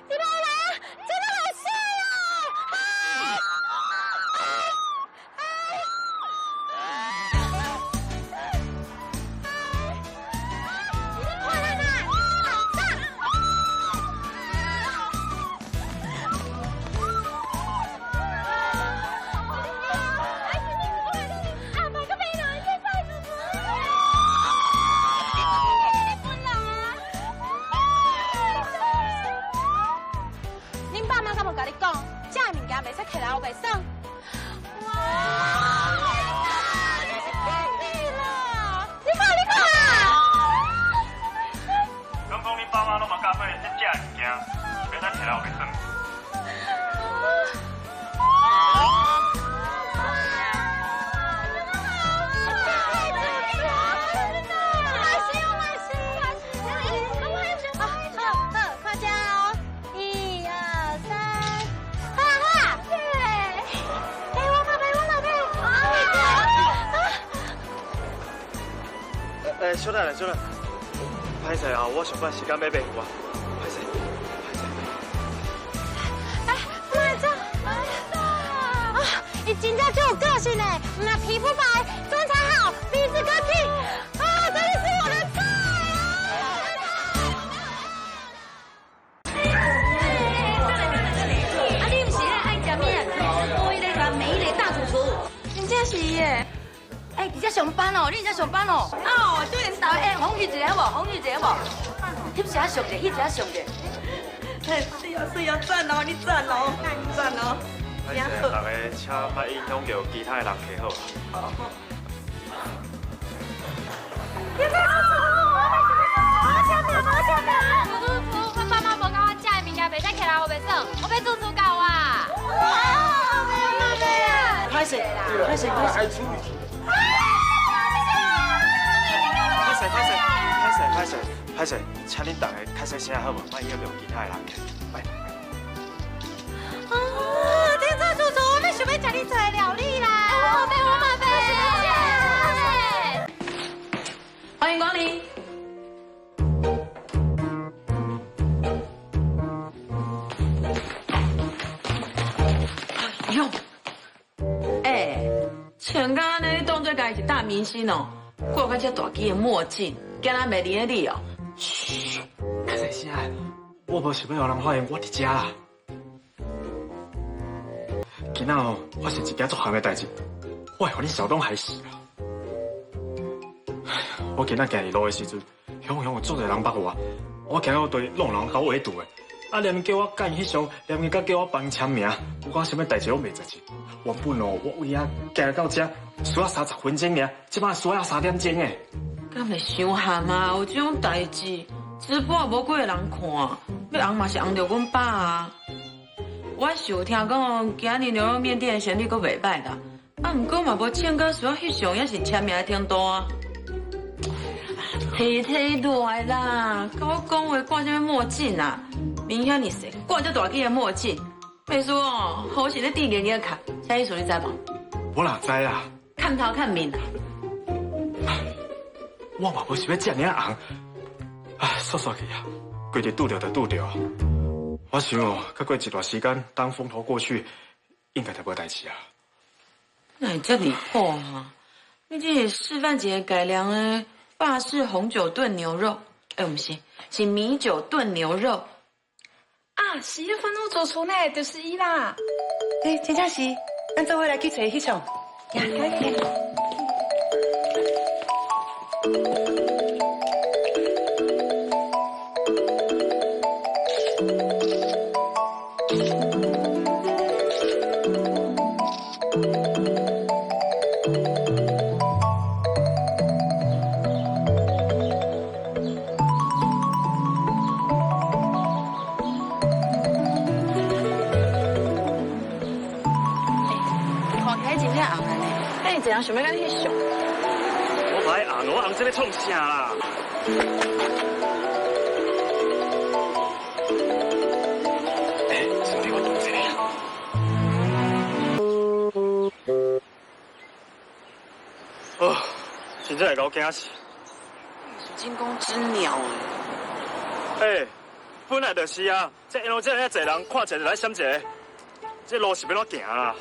你来啦！真的好帅哦！快来来，上！恁爸妈敢无甲你讲，这物件袂使摕来后袂爽？哇！你是骗你啦！你看！讲恁爸妈拢嘛教过这物件，是袂使摕来后袂爽。小奶奶，歹势啊，我上班时间要买货，歹势。马上！啊，你真正就有个性嘞！那皮肤白，身材好，鼻子干净，啊，真的是我的菜啊！你不是爱吃面？我一个美丽大主厨，真正是耶！哎，你在上班哦？你在上班哦？哦，对，头红玉姐好无？红玉姐好无？翕一下上者，翕一下上者。哎，是啊，赞哦，你赞哦，赞哦。歹势，大家请莫影响到其他的人客好啊。我爸妈无教我食的物件袂使摕来后袂爽，我要煮煮到啊！拍谁？歹势，请恁大家较细声好无？莫影响到其他的人客。拜。天才叔叔，我们想要吃你做的料理啦！我买。欢迎光临。哎呦，像刚刚那当作家是大明星哦，挂个这大鸡的墨镜，惊人袂认得你哦。嘘，较细声，我无想要让人发现我伫遮啦。今仔哦，发生一件作咸的代志，我会互你小东害死啦。我今仔行二路的时阵，有足侪人捌我行到对弄人搞围堵的，连叫我干迄项，连甲叫我帮签名，有讲什么代志我袂知情。原本哦，我为行到遮需要30分钟尔，即摆需要3点钟诶。敢袂伤寒啊？有这种代志，直播也无几个人看，要红嘛是红着阮爸啊。我是有听讲哦，今日牛肉面店的生意阁袂歹啦，毋过嘛无请到需要翕相，也是签名的程度啊。体来啦，甲我讲话挂什么墨镜啊？明显你谁挂这大鸡的墨镜？秘书哦，好是咧递给你的卡，啥意思你知无？我哪知啦？看头看面啊！我嘛无想要遮尔红，煞去啊，规日拄着就拄着。我想哦，再过一段时间，当风头过去，应该就无代志啊。那你这离谱啊！你这是示范一个改良的法式红酒炖牛肉，不是米酒炖牛肉。啊，是要分我做出呢，就是伊啦。真正是，咱做伙来去找翕相。呀，来。怎样想要跟你翕相？我不爱红，我红这要创啥啦？兄弟，我懂这个。哦，真正会搞惊死！惊弓之鸟哎，本来就是啊，这沿路这遐侪人，看一个就来闪一个，这路是要怎行啊？